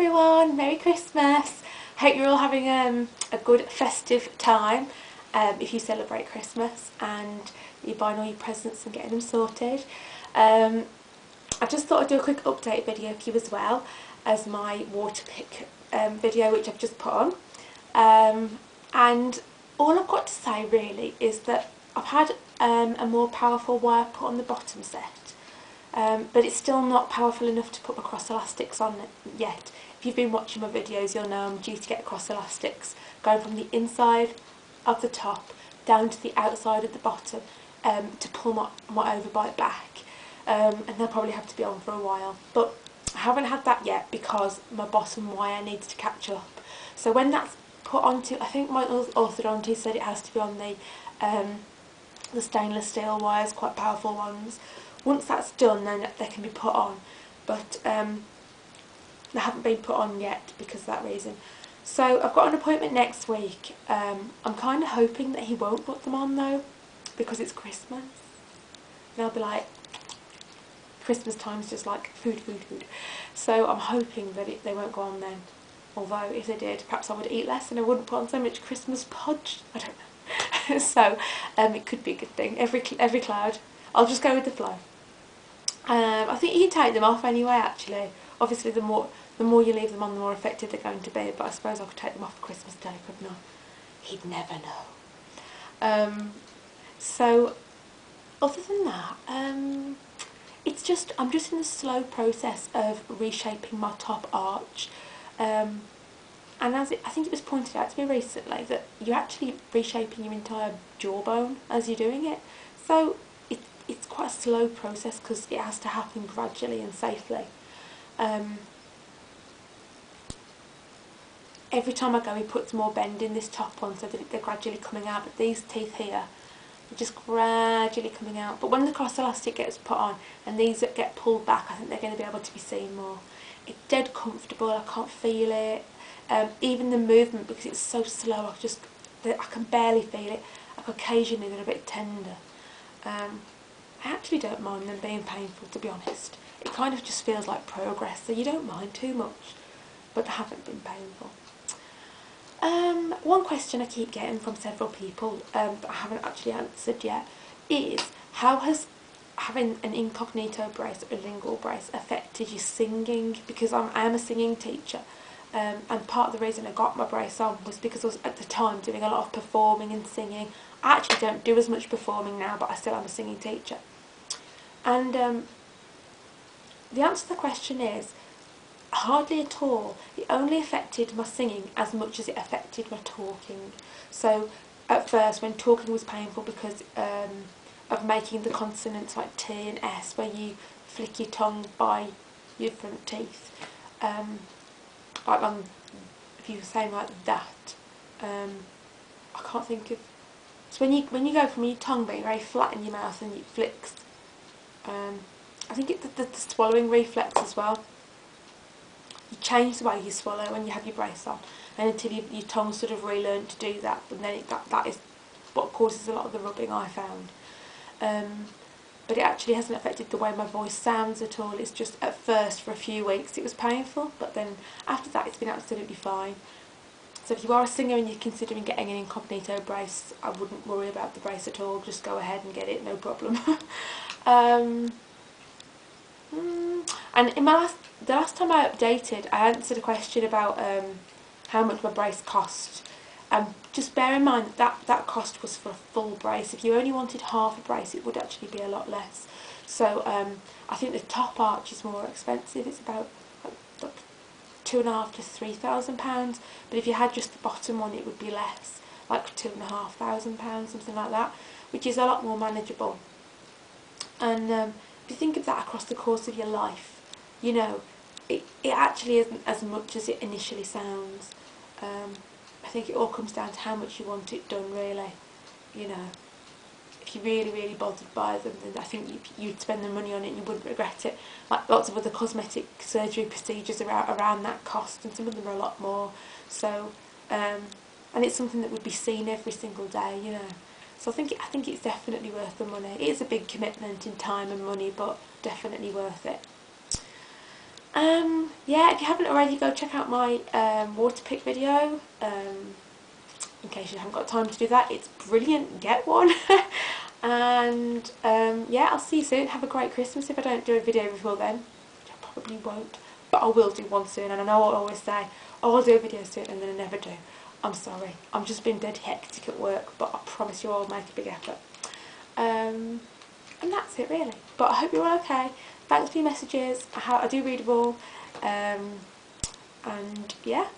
everyone, Merry Christmas. Hope you're all having a good festive time if you celebrate Christmas and you're buying all your presents and getting them sorted. I just thought I'd do a quick update video for you as well as my water pick video which I've just put on. And all I've got to say really is that I've had a more powerful wire put on the bottom set. But it's still not powerful enough to put my cross elastics on yet. If you've been watching my videos, you'll know I'm due to get cross elastics going from the inside of the top down to the outside of the bottom to pull my overbite back, and they'll probably have to be on for a while, but I haven't had that yet because my bottom wire needs to catch up. So when that's put onto, I think my orthodontist said it has to be on the stainless steel wires, quite powerful ones. Once that's done, then they can be put on, but they haven't been put on yet because of that reason. So I've got an appointment next week. I'm kind of hoping that he won't put them on though, because it's Christmas. And I'll be like, Christmas time's just like food. So I'm hoping that they won't go on then. Although if they did, perhaps I would eat less and I wouldn't put on so much Christmas podge. I don't know. So it could be a good thing. Every cloud. I'll just go with the flow. I think you can take them off anyway actually. Obviously the more you leave them on, the more effective they're going to be, but I suppose I could take them off for Christmas Day, couldn't I? He'd never know. So other than that, I'm just in the slow process of reshaping my top arch. And I think it was pointed out to me recently that you're actually reshaping your entire jawbone as you're doing it. So it's quite a slow process because it has to happen gradually and safely. Every time I go, he puts more bend in this top one so that they're gradually coming out, but these teeth here are just gradually coming out. But when the cross elastic gets put on and these that get pulled back, I think they're going to be able to be seen more. It's dead comfortable, I can't feel it. Even the movement, because it's so slow, I can barely feel it. Like occasionally they're a bit tender. I actually don't mind them being painful, to be honest. It kind of just feels like progress, so you don't mind too much, but they haven't been painful. One question I keep getting from several people that I haven't actually answered yet is, how has having an Incognito brace or a Lingual brace affected your singing? Because I am a singing teacher, and part of the reason I got my brace on was because I was at the time doing a lot of performing and singing. I actually don't do as much performing now, but I still am a singing teacher. And the answer to the question is, hardly at all. It only affected my singing as much as it affected my talking. So at first, when talking was painful because of making the consonants like T and S, where you flick your tongue by your front teeth, like if you were saying like that, I can't think of. So when you go from your tongue being very flat in your mouth and it flicks, I think it's the swallowing reflex as well. You change the way you swallow when you have your brace on, and until your tongue sort of relearned to do that, but then that is what causes a lot of the rubbing, I found. But it actually hasn't affected the way my voice sounds at all. It's just at first for a few weeks it was painful, but then after that it's been absolutely fine. So if you are a singer and you're considering getting an Incognito brace, I wouldn't worry about the brace at all. Just go ahead and get it, no problem. And in the last time I updated, I answered a question about how much my brace cost. Just bear in mind that cost was for a full brace. If you only wanted half a brace, it would actually be a lot less. So I think the top arch is more expensive. It's about £2,500 to £3,000. But if you had just the bottom one, it would be less, like £2,500, something like that, which is a lot more manageable. And if you think of that across the course of your life, you know, it actually isn't as much as it initially sounds. I think it all comes down to how much you want it done, really. You know, if you're really bothered by them, then I think you'd spend the money on it and you wouldn't regret it. Like lots of other cosmetic surgery procedures around that cost, and some of them are a lot more. So, and it's something that would be seen every single day, you know. So I think it's definitely worth the money. It is a big commitment in time and money, but definitely worth it. Yeah, if you haven't already, go check out my water pick video. In case you haven't got time to do that, it's brilliant, get one. And yeah, I'll see you soon. Have a great Christmas if I don't do a video before then, which I probably won't, but I will do one soon. And I know I always say, oh, I'll do a video soon, and then I never do. I'm sorry, I'm just been dead hectic at work, but I promise you I'll make a big effort. And that's it really, but I hope you're all okay. Thanks for your messages. I do read them all. And yeah,